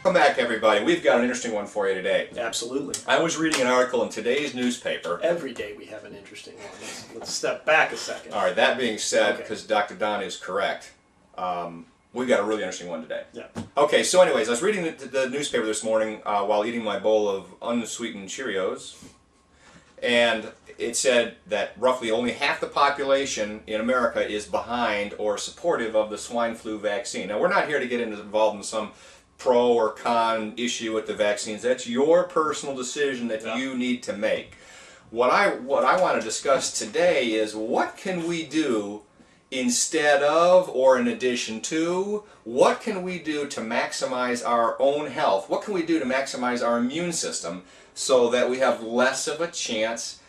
Welcome back, everybody. We've got an interesting one for you today. Absolutely. I was reading an article in today's newspaper. Every day we have an interesting one. Let's step back a second. All right, that being said, Okay. because Dr. Don is correct, we've got a really interesting one today. Yeah. Okay, so anyways, I was reading the newspaper this morning while eating my bowl of unsweetened Cheerios, and it said that roughly only half the population in America is behind or supportive of the swine flu vaccine. Now, we're not here to get involved in some pro or con issue with the vaccines. That's your personal decision that you need to make. What I want to discuss today is what can we do instead of or in addition to, what can we do to maximize our own health? What can we do to maximize our immune system so that we have less of a chance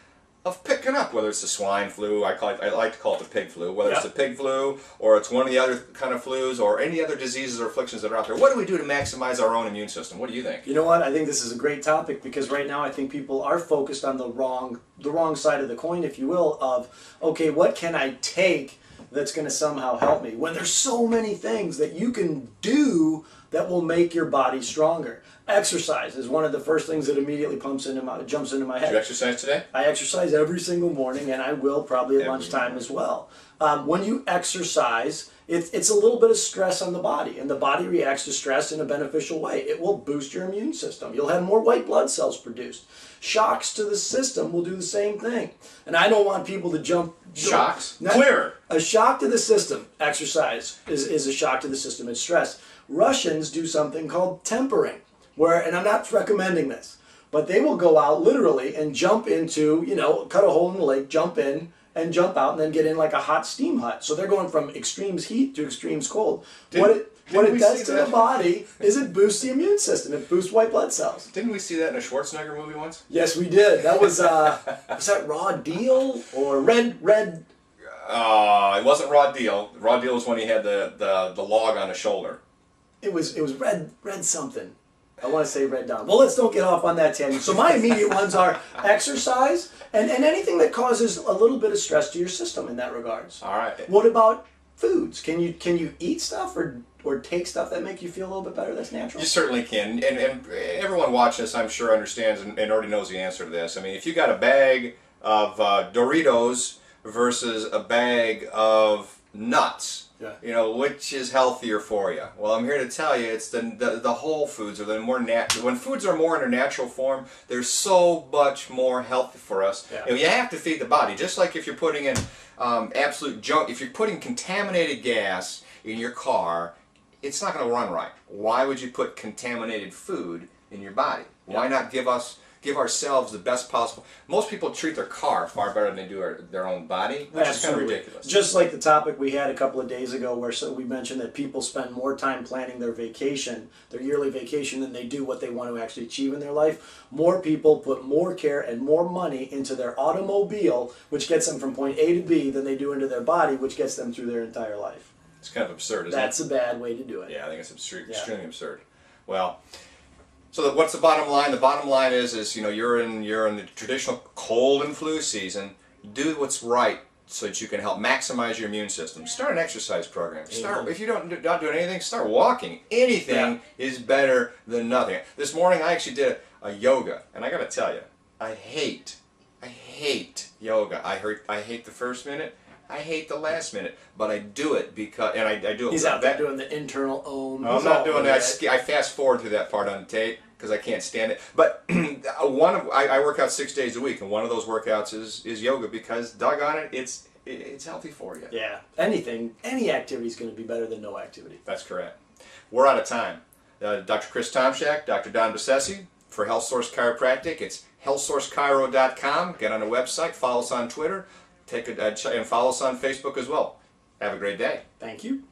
of picking up, whether it's the swine flu, I like to call it the pig flu, whether it's the pig flu or it's one of the other kind of flus or any other diseases or afflictions that are out there. What do we do to maximize our own immune system? What do you think? You know what? I think this is a great topic because right now I think people are focused on the wrong side of the coin, if you will, of, okay, what can I take that's going to somehow help me? When there's so many things that you can do that will make your body stronger. Exercise is one of the first things that immediately jumps into my head. Did you exercise today? I exercise every single morning, and I will probably at lunchtime as well. When you exercise, it's a little bit of stress on the body, and the body reacts to stress in a beneficial way. It will boost your immune system. You'll have more white blood cells produced. Shocks to the system will do the same thing. And I don't want people to jump. Shocks? Clear. A shock to the system, exercise, is a shock to the system. It's stress. Russians do something called tempering, and I'm not recommending this, but they will go out literally and jump into, cut a hole in the lake, jump in, and jump out, and then get in like a hot steam hut. So they're going from extremes heat to extremes cold. What it does to the body is it boosts the immune system. It boosts white blood cells. Didn't we see that in a Schwarzenegger movie once? Yes, we did. That was was that Raw Deal or Red? It wasn't Raw Deal. Raw Deal was when he had the log on his shoulder. It was red something. I want to say Red Dawn. Well, let's don't get off on that tangent. So my immediate ones are exercise and anything that causes a little bit of stress to your system in that regards. All right. What about foods? Can you eat stuff or take stuff that make you feel a little bit better that's natural? You certainly can. And everyone watching this, I'm sure, understands and already knows the answer to this. I mean, if you got a bag of Doritos versus a bag of nuts, which is healthier for you? Well, I'm here to tell you it's the whole foods, or the more natural. When foods are more in their natural form, they're so much more healthy for us. Yeah. And you have to feed the body, just like if you're putting in absolute junk. If you're putting contaminated gas in your car, it's not going to run right. Why would you put contaminated food in your body? Why not give ourselves the best possible? Most people treat their car far better than they do their own body, which is kind of ridiculous. Just like the topic we had a couple of days ago where we mentioned that people spend more time planning their vacation, their yearly vacation, than they do what they want to actually achieve in their life. More people put more care and more money into their automobile, which gets them from point A to B, than they do into their body, which gets them through their entire life. It's kind of absurd, isn't it? That's a bad way to do it. Yeah, I think it's extremely absurd. Well, so what's the bottom line? The bottom line is you're in the traditional cold and flu season. Do what's right so that you can help maximize your immune system. Start an exercise program. If you're not doing anything, start walking. Anything is better than nothing. This morning I actually did a yoga, and I got to tell you, I hate yoga. I hate the first minute. I hate the last minute, but I do it because, and I do it. He's out there doing the internal ohm. I'm not doing that. I fast forward through that part on the tape because I can't stand it. But I work out 6 days a week, and one of those workouts is yoga because, doggone it, it's healthy for you. Yeah, any activity is going to be better than no activity. That's correct. We're out of time. Dr. Chris Tomczak, Dr. Don Besessi for Health Source Chiropractic. It's healthsourcechiro.com. Get on the website. Follow us on Twitter. And follow us on Facebook as well. Have a great day. Thank you.